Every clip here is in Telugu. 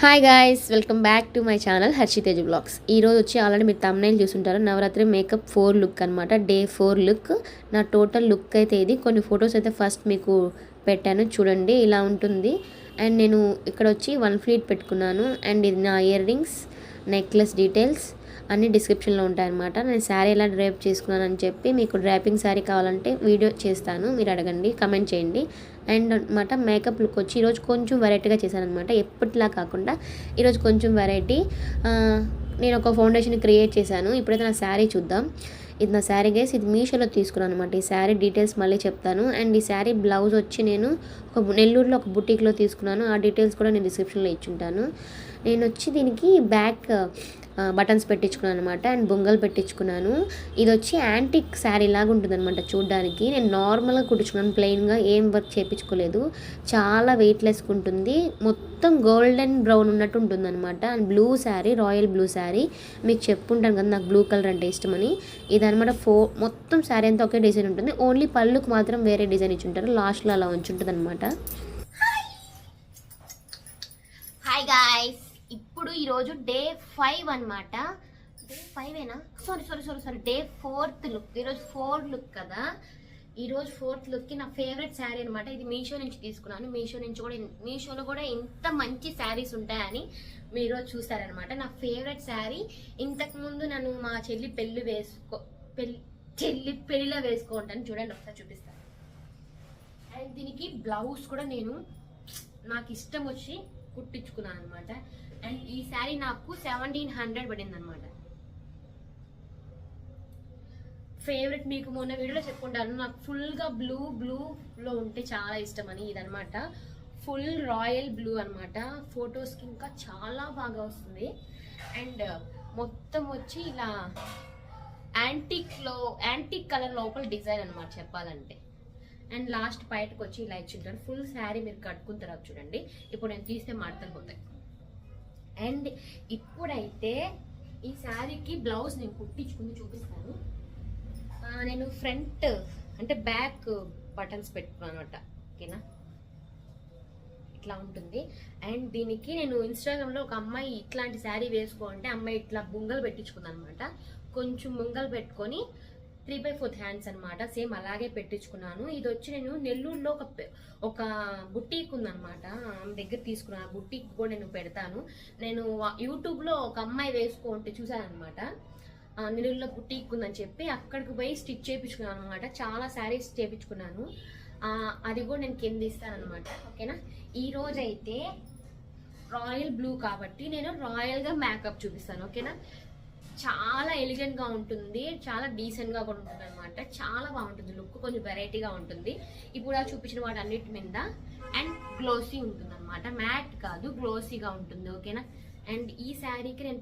Hi guys, welcome back to my channel Harshitej blogs. ఈరోజు వచ్చి ఆల్రెడీ మీరు తమ్నైల్ చూసుంటారు, నవరాత్రి మేకప్ 4 లుక్ అనమాట. Day 4 look. నా టోటల్ లుక్ అయితే ఇది. కొన్ని ఫొటోస్ అయితే ఫస్ట్ మీకు పెట్టాను చూడండి, ఇలా ఉంటుంది. అండ్ నేను ఇక్కడ వచ్చి 1 ఫ్లీట్ పెట్టుకున్నాను. అండ్ ఇది నా ఇయర్ రింగ్స్, నెక్లెస్ డీటెయిల్స్ అన్నీ డిస్క్రిప్షన్లో ఉంటాయన్నమాట. నేను శారీ ఎలా డ్రైప్ చేసుకున్నాను అని చెప్పి మీకు డ్రైపింగ్ శారీ కావాలంటే వీడియో చేస్తాను, మీరు అడగండి, కమెంట్ చేయండి. అండ్ అనమాట మేకప్ లుక్ వచ్చి ఈరోజు కొంచెం వెరైటీగా చేశాను అనమాట. ఎప్పటిలా కాకుండా ఈరోజు కొంచెం వెరైటీ. నేను ఒక ఫౌండేషన్ క్రియేట్ చేశాను. ఇప్పుడైతే నా శారీ చూద్దాం. ఇది నా శారీ గైస్, ఇది మీషోలో తీసుకున్నాను అనమాట. ఈ శారీ డీటెయిల్స్ మళ్ళీ చెప్తాను. అండ్ ఈ శారీ బ్లౌజ్ వచ్చి నేను నెల్లూరులో ఒక బుటీక్లో తీసుకున్నాను. ఆ డీటెయిల్స్ కూడా నేను డిస్క్రిప్షన్లో ఇచ్చుంటాను. నేను వచ్చి దీనికి బ్యాక్ బటన్స్ పెట్టించుకున్నాను అనమాట. అండ్ బొంగలు పెట్టించుకున్నాను. ఇది వచ్చి యాంటిక్ శారీ లాగా ఉంటుంది అనమాట చూడడానికి. నేను నార్మల్గా కుట్టించుకున్నాను, ప్లెయిన్గా, ఏం వర్క్ చేయించుకోలేదు. చాలా వెయిట్లెస్గా ఉంటుంది, మొత్తం గోల్డెన్ బ్రౌన్ ఉన్నట్టు ఉంటుంది అనమాట. And blue sari, royal blue sari. మీకు చెప్పుంటాను కదా నాకు బ్లూ కలర్ అంటే ఇష్టమని. ఇదనమాట మొత్తం శారీ అంతా ఒకే డిజైన్ ఉంటుంది. ఓన్లీ పళ్ళుకు మాత్రం వేరే డిజైన్ ఇచ్చి ఉంటారు, లాస్ట్లో అలా ఉంచుంటుంది అనమాట. హాయ్ గాయ్స్, ఇప్పుడు ఈరోజు డే 5 అనమాట. డే 5ఏనా? Sorry day 4th look. ఈరోజు 4 లుక్ కదా. ఈరోజు 4th లుక్కి నా ఫేవరెట్ శారీ అనమాట. ఇది మీషో నుంచి తీసుకున్నాను. మీషోలో కూడా ఇంత మంచి శారీస్ ఉంటాయని మీరు ఈరోజు చూసారనమాట. నా ఫేవరెట్ శారీ. ఇంతకుముందు నన్ను మా చెల్లి పెళ్ళిలో వేసుకోంటాను. చూడండి, ఒకసారి చూపిస్తాను. అండ్ దీనికి బ్లౌజ్ కూడా నేను నాకు ఇష్టం వచ్చి కుట్టించుకున్నాను అనమాట. అండ్ ఈ శారీ నాకు 1700 పడింది అనమాట. ఫేవరెట్, మీకు మొన్న వీడియోలో చెప్పుకుంటాను, నాకు ఫుల్గా బ్లూలో ఉంటే చాలా ఇష్టం అని. ఇదనమాట ఫుల్ రాయల్ బ్లూ అనమాట. ఫొటోస్కి ఇంకా చాలా బాగా వస్తుంది. అండ్ మొత్తం వచ్చి ఇలా యాంటిక్ కలర్ లోపల డిజైన్ అనమాట చెప్పాలంటే. అండ్ లాస్ట్ బయటకు వచ్చి ఇలా ఇచ్చింటారు. ఫుల్ శారీ మీరు కట్టుకున్న తర్వాత చూడండి. ఇప్పుడు నేను తీస్తే మడతలు పోతాయి. అండ్ ఇప్పుడైతే ఈ శారీకి బ్లౌజ్ నేను కుట్టించుకుని చూపిస్తాను. నేను ఫ్రంట్ అంటే బ్యాక్ బటన్స్ పెట్టుకున్నాను అనమాట. ఓకేనా, ఇట్లా ఉంటుంది. అండ్ దీనికి నేను ఇన్స్టాగ్రామ్లో ఒక అమ్మాయి ఇట్లాంటి శారీ వేసుకోవాలంటే అమ్మాయి ఇట్లా బుంగలు పెట్టించుకుంది అనమాట. కొంచెం బుంగలు పెట్టుకొని 3/4 హ్యాండ్స్ అనమాట. సేమ్ అలాగే పెట్టించుకున్నాను. ఇది వచ్చి నేను నెల్లూరులో ఒక బుటీక్ ఉందనమాట, ఆమె దగ్గర తీసుకున్నాను. ఆ బుటీక్ కూడా నేను పెడతాను. నేను యూట్యూబ్లో ఒక అమ్మాయి వేసుకుంటే చూసాను అనమాట. నెల్లూరులో బుటీక్ ఉందని చెప్పి అక్కడికి పోయి స్టిచ్ చేయించుకున్నాను అనమాట. చాలా శారీస్ చేయించుకున్నాను. అది కూడా నేను కింద ఇస్తాను అనమాట. ఓకేనా, ఈ రోజైతే రాయల్ బ్లూ కాబట్టి నేను రాయల్గా మేకప్ చూపిస్తాను. ఓకేనా, చాలా ఎలిగెంట్గా ఉంటుంది, చాలా డీసెంట్గా కూడా ఉంటుంది అనమాట. చాలా బాగుంటుంది లుక్, కొంచెం వెరైటీగా ఉంటుంది. ఇప్పుడు ఆ చూపించిన వాటి అన్నిటి మీద. అండ్ గ్లోసీ ఉంటుంది అనమాట, మ్యాట్ కాదు, గ్లోసీగా ఉంటుంది. ఓకేనా. అండ్ ఈ శారీకి నేను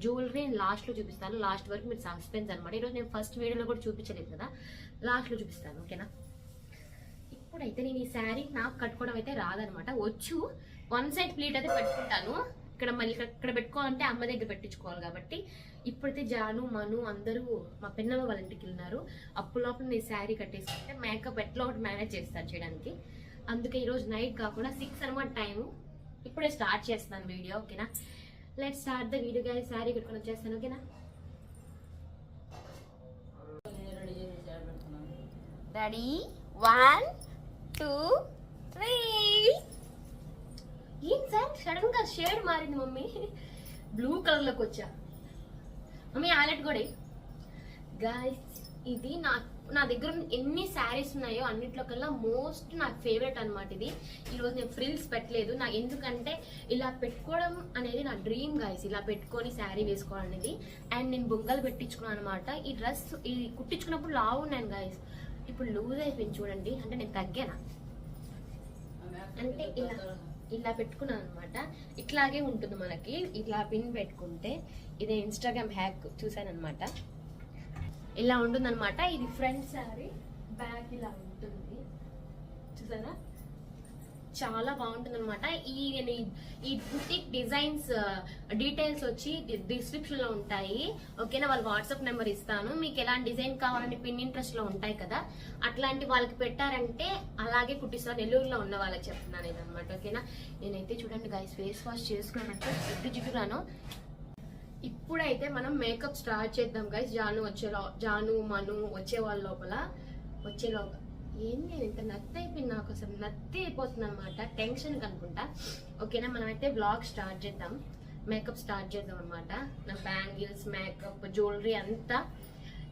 జ్యువెలరీ నేను లాస్ట్లో చూపిస్తాను. లాస్ట్ వరకు మీరు సస్పెన్స్ అనమాట. ఈరోజు నేను ఫస్ట్ వీడియోలో కూడా చూపించలేదు కదా, లాస్ట్లో చూపిస్తాను. ఓకేనా, ఇప్పుడైతే నేను ఈ శారీ నాకు కట్టుకోవడం అయితే రాదనమాట. వచ్చు, 1 సైడ్ ప్లీట్ అయితే పెట్టుకుంటాను. ఇక్కడ పెట్టుకోవాలంటే అమ్మ దగ్గర పెట్టించుకోవాలి కాబట్టి. ఇప్పుడైతే జాను, మను అందరూ మా పెన్నమ్మ వాళ్ళ ఇంటికి వెళ్ళినారు. అప్పులోపల నేను శారీ కట్టేసుకుంటే మేకప్ ఎట్లా ఒకటి మేనేజ్ చేస్తాను చేయడానికి. అందుకే ఈరోజు నైట్ కాకుండా 6 అనమాట టైము. ఇప్పుడే స్టార్ట్ చేస్తాను వీడియో. ఓకేనా, let's start the video guys. Sari కట్టుకొని వచ్చేస్తాను. ఓకేనా, రెడీ, 1 2 3. ఏం సార్ సడన్ గా షేడ్ మారింది మమ్మీ, బ్లూ కలర్ లోకి వచ్చా. మమ్మీ హైలైట్ కూడా గాయ్స్. ఇది నా దగ్గర ఎన్ని శారీస్ ఉన్నాయో అన్నిట్లో కల్లా మోస్ట్ నాకు ఫేవరెట్ అనమాట ఇది. ఈరోజు నేను ఫ్రిల్స్ పెట్టలేదు నాకు, ఎందుకంటే ఇలా పెట్టుకోవడం అనేది నా డ్రీమ్ గాయ్స్. ఇలా పెట్టుకొని శారీ వేసుకోవడం అనేది. అండ్ నేను బొంగలు పెట్టించుకున్నాను అనమాట. ఈ డ్రెస్ ఇది కుట్టించుకున్నప్పుడు లావు ఉన్నాను గాయ్స్, ఇప్పుడు లూజ్ అయిపోయింది చూడండి. అంటే నేను తగ్గానా అంటే ఇలా పెట్టుకున్నాను అనమాట. ఇట్లాగే ఉంటుంది మనకి, ఇట్లా పిన్ పెట్టుకుంటే. ఇదే ఇన్స్టాగ్రామ్ హ్యాక్ చూసాను అనమాట. ఇలా ఉంటుంది అనమాట. ఇది ఫ్రంట్ శారీ, బ్యాక్ ఇలా ఉంటుంది చూసారా. చాలా బాగుంటుంది అనమాట. ఈ బుటిక్ డిజైన్స్ డీటెయిల్స్ వచ్చి డిస్క్రిప్షన్ లో ఉంటాయి, ఓకేనా. వాళ్ళ వాట్సాప్ నెంబర్ ఇస్తాను. మీకు ఎలాంటి డిజైన్ కావాలని Pinterest లో ఉంటాయి కదా, అట్లాంటి వాళ్ళకి పెట్టారంటే అలాగే కుట్టిస్తారు. నెల్లూరులో ఉన్న వాళ్ళకి చెప్తున్నాను ఇదనమాట, ఓకేనా. నేనైతే చూడండి గైస్, ఫేస్ వాష్ చేసుకున్నానంటే జిడ్డురాను. ఇప్పుడైతే మనం మేకప్ స్టార్ట్ చేద్దాం గైస్. జాను మను వచ్చే వాళ్ళ లోపల ఏంటి నేను ఇంత నత్తి అయిపోయింది, నాకు అసలు నత్తి అయిపోతుంది అనమాట, టెన్షన్ అనుకుంటా, ఓకేనా. మనమైతే బ్లాగ్ స్టార్ట్ చేద్దాం, మేకప్ స్టార్ట్ చేద్దాం అనమాట. నా బ్యాంగిల్స్, మేకప్, జ్యువెలరీ అంతా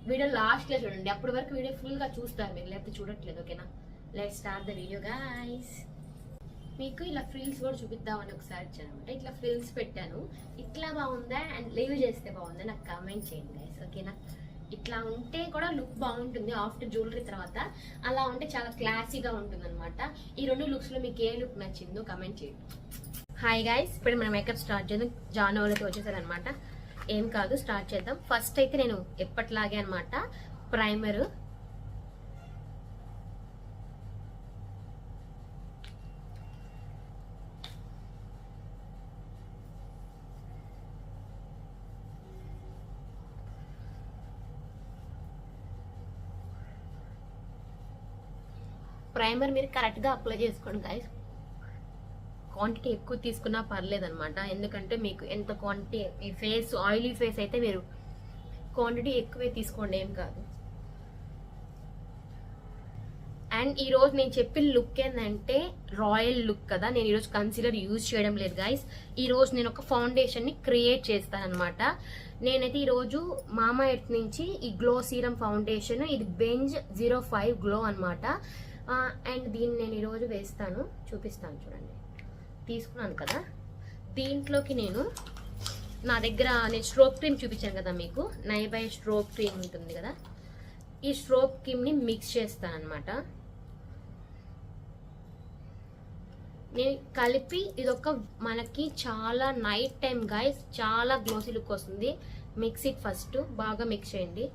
వీడియో లాస్ట్ లో చూడండి. అప్పటి వరకు వీడియో ఫుల్ గా చూస్తారు మీరు, లేకపోతే చూడట్లేదు, ఓకేనా. Let's start the video guys. మీకు ఇలా ఫ్రిల్స్ కూడా చూపిద్దామని ఒకసారి వచ్చానమాట. ఇట్లా ఫ్రిల్స్ పెట్టాను. ఇట్లా బాగుందా అండ్ లీవ్ చేస్తే బాగుందా నాకు కామెంట్ చేయండి గైస్, ఓకేనా. ఇట్లా ఉంటే కూడా లుక్ బాగుంటుంది ఆఫ్టర్ జ్యువెలరీ తర్వాత, అలా ఉంటే చాలా క్లాసీగా ఉంటుంది అనమాట. ఈ రెండు లుక్స్ లో మీకు ఏ లుక్ నచ్చిందో కమెంట్ చేయండి. హాయ్ గైస్, ఇప్పుడు మనం మేకప్ స్టార్ట్ చేద్దాం. జానవరితో వచ్చేసారనమాట. ఏం కాదు, స్టార్ట్ చేద్దాం. ఫస్ట్ అయితే నేను ఎప్పట్లాగే అనమాట ప్రైమర్, మీరు కరెక్ట్గా అప్లై చేసుకోండి గైస్. క్వాంటిటీ ఎక్కువ తీసుకున్నా పర్లేదు అనమాట, ఎందుకంటే మీకు ఎంత క్వాంటిటీ, మీ ఫేస్ ఆయిలీ ఫేస్ అయితే మీరు క్వాంటిటీ ఎక్కువే తీసుకోండి, ఏం కాదు. అండ్ ఈరోజు నేను చెప్పిన లుక్ ఏంటంటే రాయల్ లుక్ కదా. నేను ఈరోజు కన్సీలర్ యూజ్ చేయడం లేదు గైస్. ఈరోజు నేను ఒక ఫౌండేషన్ని క్రియేట్ చేస్తాను అనమాట. నేనైతే ఈరోజు మామా ఎర్త్ నుంచి ఈ గ్లో సీరం ఫౌండేషన్, ఇది బెంజ్ 05 గ్లో అనమాట. అండ్ దీన్ని నేను ఈరోజు వేస్తాను, చూపిస్తాను చూడండి. తీసుకున్నాను కదా, దీంట్లోకి నా దగ్గర నేను స్ట్రోక్ క్రీమ్ చూపించాను కదా మీకు, నైబై స్ట్రోక్ క్రీమ్ ఉంటుంది కదా, ఈ స్ట్రోక్ క్రీమ్ని మిక్స్ చేస్తాను అనమాట. నేను కలిపి ఇదొక మనకి చాలా నైట్ టైం గైస్ చాలా గ్లోసీ లుక్ వస్తుంది. మిక్స్ ఇట్ ఫస్ట్, బాగా మిక్స్ చేయండి.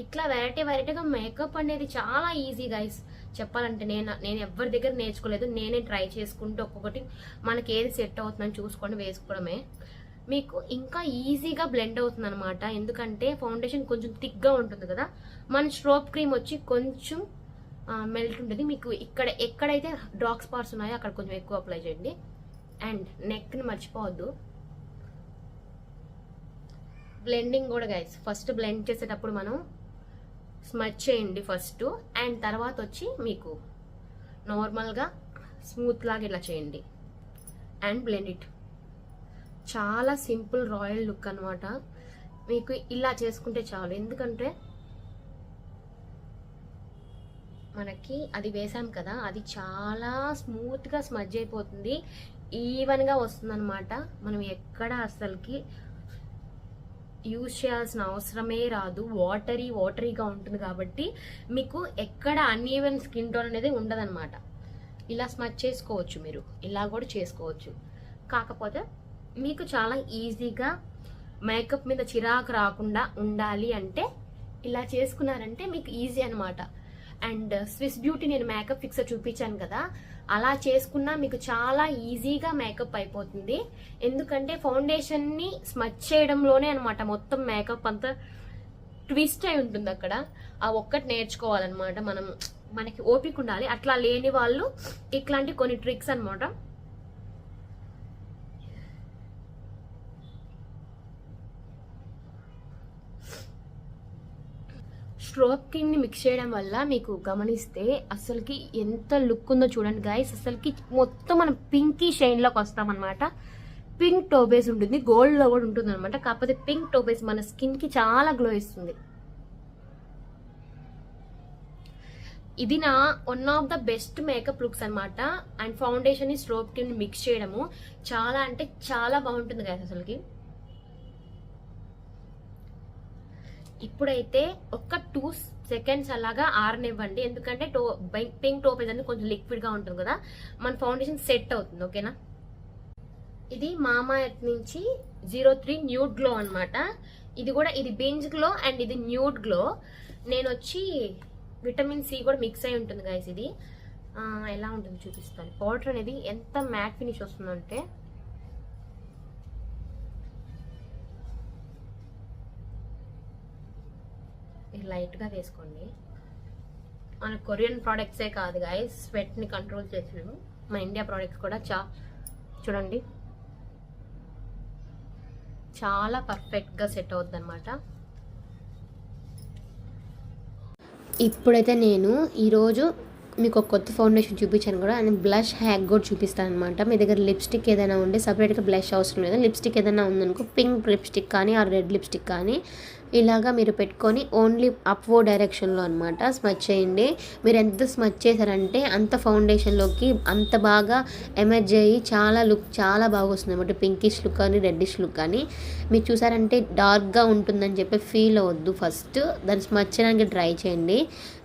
ఇట్లా వెరైటీగా మేకప్ అనేది చాలా ఈజీ గైస్. చెప్పాలంటే నేను ఎవరి దగ్గర నేర్చుకోలేదు, నేనే ట్రై చేసుకుంటూ ఒక్కొక్కటి మనకి ఏది సెట్ అవుతుందని చూసుకొని వేసుకోవడమే. మీకు ఇంకా ఈజీగా బ్లెండ్ అవుతుంది అనమాట, ఎందుకంటే ఫౌండేషన్ కొంచెం థిక్గా ఉంటుంది కదా, మన స్ట్రోక్ క్రీమ్ వచ్చి కొంచెం మెల్ట్ ఉంటుంది. మీకు ఎక్కడైతే డార్క్ స్పాట్స్ ఉన్నాయో అక్కడ కొంచెం ఎక్కువ అప్లై చేయండి. అండ్ నెక్ని మర్చిపోవద్దు, బ్లెండింగ్ కూడా గైస్. ఫస్ట్ బ్లెండ్ చేసేటప్పుడు మనం స్మచ్ చేయండి ఫస్ట్, అండ్ తర్వాత వచ్చి మీకు నార్మల్గా స్మూత్ లాగా ఇలా చేయండి అండ్ బ్లెండ్ ఇట్. చాలా సింపుల్ రాయల్ లుక్ అనమాట. మీకు ఇలా చేసుకుంటే చాలు, ఎందుకంటే మనకి అది వేసాం కదా, అది చాలా స్మూత్గా స్మజ్ అయిపోతుంది, ఈవెన్గా వస్తుంది అనమాట. మనం ఎక్కడ అసలుకి యూజ్ చేయాల్సిన అవసరమే రాదు, వాటరీగా ఉంటుంది కాబట్టి మీకు ఎక్కడ అన్ఈవెన్ స్కిన్ టోన్ అనేది ఉండదన్నమాట. ఇలా స్మచ్ చేసుకోవచ్చు, మీరు ఇలా కూడా చేసుకోవచ్చు. కాకపోతే మీకు చాలా ఈజీగా మేకప్ మీద చిరాకు రాకుండా ఉండాలి అంటే ఇలా చేసుకున్నారంటే మీకు ఈజీ అనమాట. అండ్ స్విస్ బ్యూటీ నేను మేకప్ ఫిక్సర్ చూపించాను కదా, అలా చేసుకున్నా మీకు చాలా ఈజీగా మేకప్ అయిపోతుంది. ఎందుకంటే ఫౌండేషన్ని స్మచ్ చేయడంలోనే అనమాట మొత్తం మేకప్ అంతా ట్విస్ట్ అయి ఉంటుంది అక్కడ. ఆ ఒక్కటి నేర్చుకోవాలన్నమాట మనకి ఓపిక ఉండాలి. అట్లా లేని వాళ్ళు ఇట్లాంటి కొన్ని ట్రిక్స్ అనమాట. స్ట్రోక్ క్రీమ్ ని మిక్స్ చేయడం వల్ల మీకు గమనిస్తే అసలుకి ఎంత లుక్ ఉందో చూడండి గైస్. అసలుకి మొత్తం మనం పింకీ షైన్ లోకి వస్తాం అనమాట. పింక్ టోబేస్ ఉంటుంది, గోల్డ్ లో కూడా ఉంటుంది అనమాట. కాకపోతే పింక్ టోబేస్ మన స్కిన్ కి చాలా గ్లో ఇస్తుంది. ఇది నా one of the best makeup looks అనమాట. అండ్ ఫౌండేషన్ ని స్ట్రోక్ క్రీమ్ ని మిక్స్ చేయడము చాలా అంటే చాలా బాగుంటుంది గైస్. అసలుకి ఇప్పుడైతే ఒక 2 సెకండ్స్ అలాగా ఆరనివ్వండి, ఎందుకంటే పింక్ టోపేజ్ అనేది కొంచెం లిక్విడ్ గా ఉంటుంది కదా, మన ఫౌండేషన్ సెట్ అవుతుంది. ఓకేనా, ఇది మామా ఎర్త్ నుంచి 03 న్యూడ్ గ్లో అనమాట. ఇది బెంజ్ గ్లో అండ్ ఇది న్యూడ్ గ్లో. నేను వచ్చి విటమిన్ సి కూడా మిక్స్ అయి ఉంటుంది గైస్. ఇది ఎలా ఉంటుంది చూపిస్తాను. పౌడర్ అనేది ఎంత మ్యాట్ ఫినిష్ వస్తుందంటే లైట్గా వేసుకోండి. మన కొరియన్ ప్రోడక్ట్సే కాదు గైస్, స్వెట్ని కంట్రోల్ చేసాను. మన ఇండియా ప్రోడక్ట్స్ కూడా చూడండి చాలా పర్ఫెక్ట్గా సెట్ అవుద్ది అనమాట. ఇప్పుడైతే నేను ఈరోజు మీకు ఒక కొత్త ఫౌండేషన్ చూపించాను కూడా, అండ్ బ్లష్ హ్యాక్ కూడా చూపిస్తాను అనమాట. మీ దగ్గర లిప్స్టిక్ ఏదైనా ఉంటే సపరేట్గా బ్లష్ అవసరం లేదు. లిప్స్టిక్ ఏదైనా ఉందనుకో, పింక్ లిప్స్టిక్ కానీ ఆ రెడ్ లిప్స్టిక్ కానీ ఇలాగా మీరు పెట్టుకొని ఓన్లీ అప్వర్డ్ డైరెక్షన్లో అనమాట స్మచ్ చేయండి. మీరు ఎంత స్మచ్ చేశారంటే అంత ఫౌండేషన్లోకి అంత బాగా ఎమర్జ్ అయ్యి చాలా లుక్ చాలా బాగా వస్తుంది అనమాట. పింకిష్ లుక్ కానీ రెడ్డిష్ లుక్ కానీ మీరు చూసారంటే డార్క్గా ఉంటుందని చెప్పి ఫీల్ అవ్వద్దు. ఫస్ట్ దాన్ని స్మచ్ చేయడానికి ట్రై చేయండి.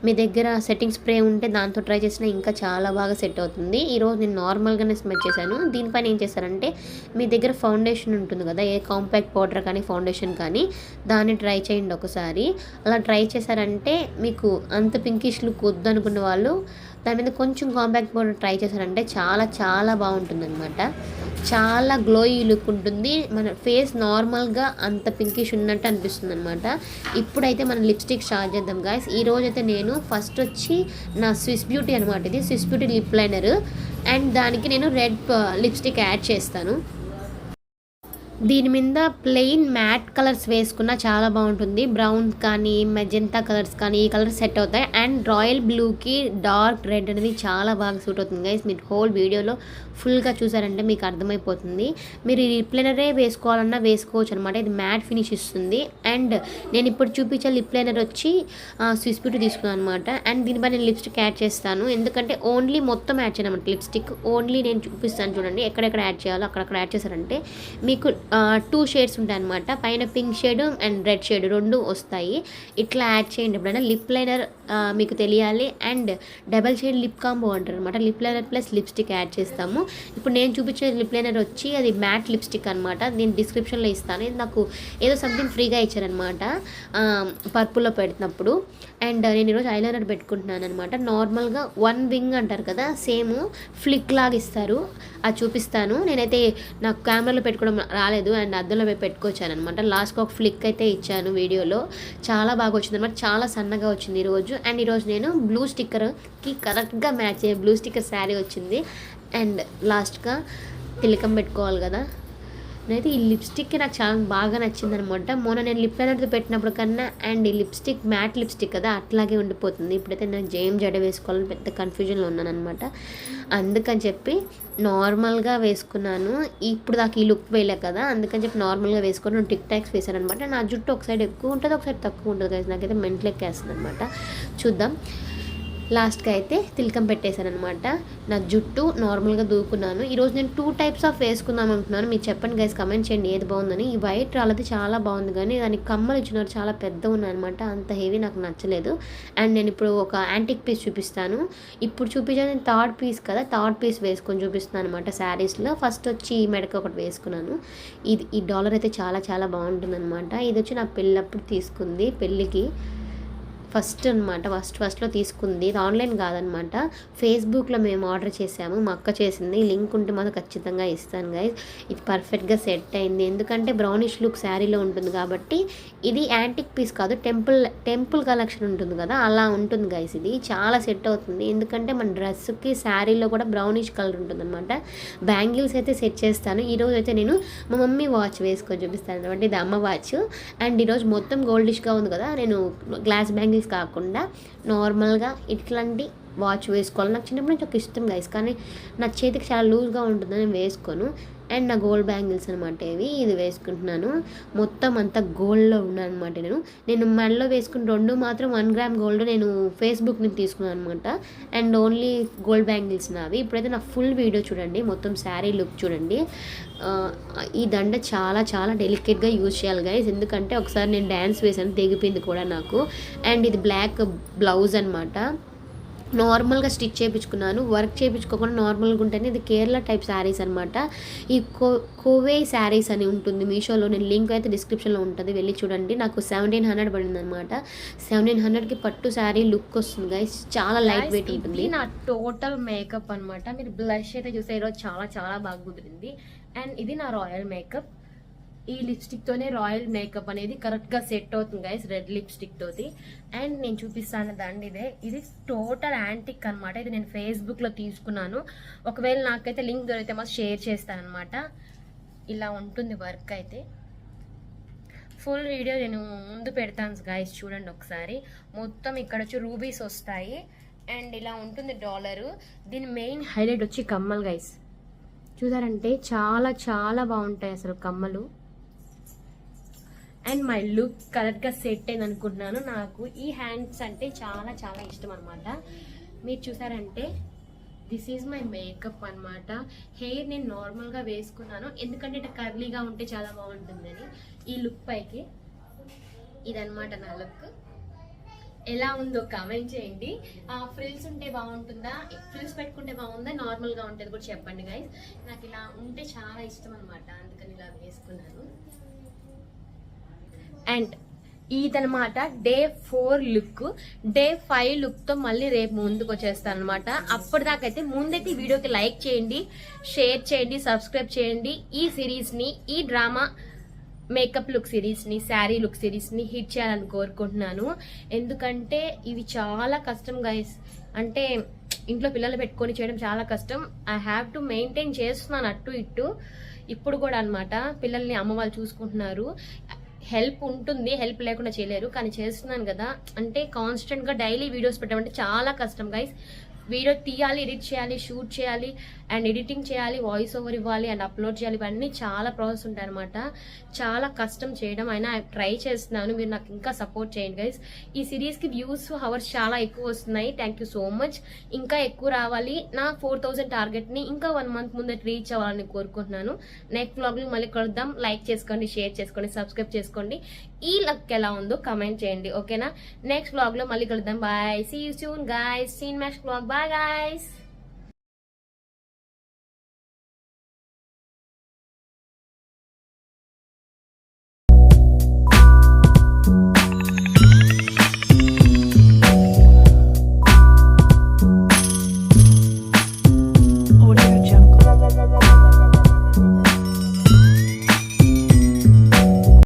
మీ దగ్గర సెట్టింగ్ స్ప్రే ఉంటే దాంతో ట్రై చేసినా ఇంకా చాలా బాగా సెట్ అవుతుంది. ఈరోజు నేను నార్మల్గానే స్మచ్ చేశాను. దీనిపైన ఏం చేశారంటే మీ దగ్గర ఫౌండేషన్ ఉంటుంది కదా, ఏ కాంపాక్ట్ పౌడర్ కానీ ఫౌండేషన్ కానీ దాన్ని ట్రై చేయండి ఒకసారి. అలా ట్రై చేశారంటే మీకు అంత పింకిష్ లుక్ వద్దనుకున్న వాళ్ళు దాని మీద కొంచెం కాంపాక్ట్ పౌడర్ ట్రై చేశారంటే చాలా చాలా బాగుంటుంది అనమాట. చాలా గ్లోయీ లుక్ ఉంటుంది. మన ఫేస్ నార్మల్గా అంత పింకిష్ ఉన్నట్టు అనిపిస్తుంది అనమాట. ఇప్పుడైతే మనం లిప్స్టిక్ స్టార్ట్ చేద్దాం గాయస్. ఈరోజు అయితే నేను ఫస్ట్ వచ్చి నా స్విస్ బ్యూటీ అనమాట, ఇది Swiss beauty lip liner, and దానికి నేను రెడ్ లిప్స్టిక్ యాడ్ చేస్తాను. దీని మీద ప్లెయిన్ మ్యాట్ కలర్స్ వేసుకున్నా చాలా బాగుంటుంది. బ్రౌన్ కానీ మెజెంటా కలర్స్ కానీ ఈ కలర్స్ సెట్ అవుతాయి. అండ్ రాయల్ బ్లూకి డార్క్ రెడ్ అనేది చాలా బాగా సూట్ అవుతుంది గైస్. మీరు హోల్ వీడియోలో ఫుల్గా చూసారంటే మీకు అర్థమైపోతుంది. మీరు ఈ లిప్ లైనరే వేసుకోవాలన్నా వేసుకోవచ్చు అనమాట. ఇది మ్యాట్ ఫినిష్ ఇస్తుంది. అండ్ నేను ఇప్పుడు చూపించే లిప్ లైనర్ వచ్చి స్విస్ బ్యూటీ తీసుకున్నాను అనమాట. అండ్ దీనిపై నేను లిప్స్టిక్ యాడ్ చేస్తాను, ఎందుకంటే ఓన్లీ మొత్తం యాడ్ చేయను అనమాట. లిప్స్టిక్ ఓన్లీ నేను చూపిస్తాను చూడండి, ఎక్కడెక్కడ యాడ్ చేయాలో అక్కడక్కడ యాడ్ చేశారంటే మీకు 2 షేడ్స్ ఉంటాయి అనమాట. పైన pink shade and red shade 2 వస్తాయి. ఇట్లా యాడ్ చేయండి ఎప్పుడైనా. లిప్ లైనర్ మీకు తెలియాలి. And double shade lip combo అంటారు అనమాట. Lip liner plus lipstick add చేస్తాము. ఇప్పుడు నేను చూపించే లిప్ లైనర్ వచ్చి అది మ్యాట్ లిప్స్టిక్ అనమాట. నేను డిస్క్రిప్షన్లో ఇస్తాను. ఇది నాకు ఏదో సంథింగ్ ఫ్రీగా ఇచ్చారనమాట పర్పుల్లో పెడుతున్నప్పుడు. అండ్ నేను ఈరోజు ఐలైనర్ పెట్టుకుంటున్నాను అనమాట. నార్మల్గా 1 వింగ్ అంటారు కదా, సేమ్ ఫ్లిక్ లాగా ఇస్తారు, అది చూపిస్తాను. నేనైతే నాకు కెమెరాలో పెట్టుకోవడం రాలేదు అండ్ అద్దంలో పెట్టుకొచ్చాను అనమాట. లాస్ట్కి ఒక ఫ్లిక్ అయితే ఇచ్చాను వీడియోలో. చాలా బాగా వచ్చింది అనమాట. చాలా సన్నగా వచ్చింది ఈరోజు. అండ్ ఈరోజు నేను బ్లూ స్టిక్కర్కి కరెక్ట్గా మ్యాచ్ అయ్యే బ్లూ స్టిక్కర్ శారీ వచ్చింది. అండ్ లాస్ట్గా తిలకం పెట్టుకోవాలి కదా. నేనైతే ఈ లిప్స్టిక్ నాకు చాలా బాగా నచ్చింది అనమాట. మొన్న నేను లిప్ లైనర్తో పెట్టినప్పుడు కన్నా అండ్ ఈ లిప్స్టిక్ మ్యాట్ లిప్స్టిక్ కదా అట్లాగే ఉండిపోతుంది. ఇప్పుడైతే నేను జడ వేసుకోవాలని పెద్ద కన్ఫ్యూజన్లో ఉన్నాను అనమాట. అందుకని చెప్పి నార్మల్గా వేసుకున్నాను. ఇప్పుడు దాకా ఈ లుక్ వేయలే కదా, అందుకని చెప్పి నార్మల్గా వేసుకొని నేను టిక్ టాక్స్ వేసాను అనమాట. నా జుట్టు ఒక సైడ్ ఎక్కువ ఉంటుంది, ఒక సైడ్ తక్కువ ఉంటుంది కదా. నాకైతే మెంటల్ ఎక్కేస్తుంది అనమాట. చూద్దాం. లాస్ట్గా అయితే తిలకం పెట్టేశాను అనమాట. నా జుట్టు నార్మల్గా దూకున్నాను. ఈరోజు నేను 2 టైప్స్ ఆఫ్ వేసుకుందాం అనుకున్నాను. మీరు చెప్పండి గైస్, కమెంట్ చేయండి ఏది బాగుందని. ఈ వైట్ రాళ్ళది చాలా బాగుంది, కానీ దానికి కమ్మలు ఇచ్చినారు చాలా పెద్ద ఉన్నాయన్నమాట. అంత హెవీ నాకు నచ్చలేదు. అండ్ నేను ఇప్పుడు ఒక యాంటిక్ పీస్ చూపిస్తాను. ఇప్పుడు చూపించాను నేను థర్డ్ పీస్ కదా, థర్డ్ పీస్ వేసుకొని చూపిస్తున్నాను అనమాట శారీస్లో. ఫస్ట్ వచ్చి ఈ మెడక ఒకటి వేసుకున్నాను. ఈ డాలర్ అయితే చాలా చాలా బాగుంటుంది అనమాట. ఇది వచ్చి నా పెళ్ళప్పుడు తీసుకుంది, పెళ్ళికి ఫస్ట్ అనమాట. ఫస్ట్లో తీసుకుంది. ఇది ఆన్లైన్ కాదనమాట, ఫేస్బుక్లో మేము ఆర్డర్ చేసాము. మా అక్క చేసింది. లింక్ ఉంటే మాత్రం ఖచ్చితంగా ఇస్తాను గైస్. ఇది పర్ఫెక్ట్గా సెట్ అయింది, ఎందుకంటే బ్రౌనిష్ లుక్ శారీలో ఉంటుంది కాబట్టి. ఇది యాంటిక్ పీస్ కాదు, టెంపుల్ కలెక్షన్ ఉంటుంది కదా, అలా ఉంటుంది గైస్. ఇది చాలా సెట్ అవుతుంది, ఎందుకంటే మన డ్రెస్కి శారీలో కూడా బ్రౌనిష్ కలర్ ఉంటుంది అనమాట. బ్యాంగిల్స్ అయితే సెట్ చేస్తాను. ఈరోజు అయితే నేను మా మమ్మీ వాచ్ వేసుకొని చూపిస్తాను అనమాట. ఇది అమ్మ వాచ్. అండ్ ఈరోజు మొత్తం గోల్డిష్గా ఉంది కదా, నేను గ్లాస్ బ్యాంగిల్స్ కాకుండా నార్మల్గా ఇట్లాంటి వాచ్ వేసుకోవాలి. నాకు చిన్నప్పటి నుంచి ఒక ఇష్టం గైస్, కానీ నా చేతికి చాలా లూజ్గా ఉంటుందని నేను వేసుకోను. అండ్ నా గోల్డ్ బ్యాంగిల్స్ అనమాట ఇవి. ఇది వేసుకుంటున్నాను. మొత్తం అంతా గోల్డ్లో ఉన్నాను అనమాట. నేను మెడలో వేసుకున్న 2 మాత్రం 1 గ్రామ్ గోల్డ్ నేను ఫేస్బుక్ నుంచి తీసుకున్నాను అనమాట. అండ్ ఓన్లీ గోల్డ్ బ్యాంగిల్స్ నావి. ఇప్పుడైతే నా ఫుల్ వీడియో చూడండి, మొత్తం శారీ లుక్ చూడండి. ఈ దండ చాలా చాలా డెలికేట్గా యూజ్ చేయాలి గైస్, ఎందుకంటే ఒకసారి నేను డ్యాన్స్ వేసాను, తెగిపోయింది కూడా నాకు. అండ్ ఇది బ్లాక్ బ్లౌజ్ అనమాట. నార్మల్గా స్టిచ్ చేయించుకున్నాను, వర్క్ చేయించుకోకుండా నార్మల్గా ఉంటేనే. ఇది కేరళ టైప్ శారీస్ అనమాట. ఈ కోవే శారీస్ అని ఉంటుంది మీషోలో, నేను లింక్ అయితే డిస్క్రిప్షన్లో ఉంటుంది, వెళ్ళి చూడండి. నాకు 1700 పడింది అనమాట. 1700కి పట్టు శారీ లుక్ వస్తుంది గైస్, చాలా లైట్ వెయిట్ ఉంటుంది. నా టోటల్ మేకప్ అనమాట. మీరు బ్లష్ అయితే చూస్తే ఈరోజు చాలా చాలా బాగా కుదిరింది. అండ్ ఇది నా రాయల్ మేకప్. ఈ లిప్స్టిక్ తోనే రాయల్ మేకప్ అనేది కరెక్ట్ గా సెట్ అవుతుంది గైస్, రెడ్ లిప్స్టిక్ తోటి. అండ్ నేను చూపిస్తాను దాన్ని, ఇది టోటల్ యాంటిక్ అనమాట. ఇది నేను ఫేస్బుక్ లో తీసుకున్నాను, ఒకవేళ నాకైతే లింక్ దొరికితే మాత్రం షేర్ చేస్తాను అనమాట. ఇలా ఉంటుంది వర్క్ అయితే. ఫుల్ వీడియో నేను ముందు పెడతాను గైస్, చూడండి ఒకసారి. మొత్తం ఇక్కడ వచ్చి రూబీస్ వస్తాయి అండ్ ఇలా ఉంటుంది డాలరు. దీని మెయిన్ హైలైట్ వచ్చి కమ్మలు గైస్, చూసారంటే చాలా చాలా బాగుంటాయి అసలు కమ్మలు. అండ్ మై లుక్ కరెక్ట్గా సెట్ అయింది అనుకుంటున్నాను. నాకు ఈ హ్యాండ్స్ అంటే చాలా చాలా ఇష్టం అనమాట. మీరు చూసారంటే దిస్ ఈజ్ మై మేకప్ అనమాట. హెయిర్ నేను నార్మల్గా వేసుకున్నాను, ఎందుకంటే ఇట్లా కర్లీగా ఉంటే చాలా బాగుంటుందని ఈ లుక్ పైకి. ఇదనమాట నా లుక్. ఎలా ఉందో కామెంట్ చేయండి. ఫ్రిల్స్ ఉంటే బాగుంటుందా, ఫ్రిల్స్ పెట్టుకుంటే బాగుందా, నార్మల్గా ఉంటుంది కూడా చెప్పండి గైస్. నాకు ఇలా ఉంటే చాలా ఇష్టం అనమాట, అందుకని ఇలా వేసుకున్నాను. అండ్ ఇదనమాట డే 4 లుక్. డే 5 లుక్తో మళ్ళీ రేపు ముందుకు వచ్చేస్తాను అనమాట. అప్పటిదాకైతే ముందైతే ఈ వీడియోకి లైక్ చేయండి, షేర్ చేయండి, సబ్స్క్రైబ్ చేయండి. ఈ సిరీస్ని, ఈ డ్రామా మేకప్ లుక్ సిరీస్ని, శారీ లుక్ సిరీస్ని హిట్ చేయాలని కోరుకుంటున్నాను. ఎందుకంటే ఇవి చాలా కష్టం గైస్, అంటే ఇంట్లో పిల్లలు పెట్టుకొని చేయడం చాలా కష్టం. ఐ హ్యావ్ టు మెయింటైన్ చేస్తున్నాను అటు ఇటు. ఇప్పుడు కూడా అనమాట పిల్లల్ని అమ్మ వాళ్ళు చూసుకుంటున్నారు. హెల్ప్ ఉంటుంది, హెల్ప్ లేకుండా చేయలేరు, కానీ చేస్తున్నాను కదా. అంటే కాన్స్టెంట్గా డైలీ వీడియోస్ పెట్టామంటే చాలా కష్టం గైస్. వీడియో తీయాలి, ఎడిట్ చేయాలి, షూట్ చేయాలి అండ్ ఎడిటింగ్ చేయాలి, వాయిస్ ఓవర్ ఇవ్వాలి అండ్ అప్లోడ్ చేయాలి. ఇవన్నీ చాలా ప్రాసెస్ ఉంటాయి అనమాట. చాలా కష్టం చేయడం, అయినా ట్రై చేస్తున్నాను. మీరు నాకు ఇంకా సపోర్ట్ చేయండి గైస్. ఈ సిరీస్కి వ్యూస్ అవర్స్ చాలా ఎక్కువ వస్తున్నాయి, థ్యాంక్ యూ సో మచ్. ఇంకా ఎక్కువ రావాలి. నా 4000 టార్గెట్ని ఇంకా 1 మంత్ ముందే రీచ్ అవ్వాలని కోరుకుంటున్నాను. నెక్స్ట్ వ్లాగ్లో మళ్ళీ కలుద్దాం. లైక్ చేసుకోండి, షేర్ చేసుకోండి, సబ్స్క్రైబ్ చేసుకోండి. ఈ లక్ ఎలా ఉందో కమెంట్ చేయండి, ఓకేనా? నెక్స్ట్ వ్లాగ్లో మళ్ళీ కలుద్దాం. Bye, see you soon guys. See in next vlog. Bye guys.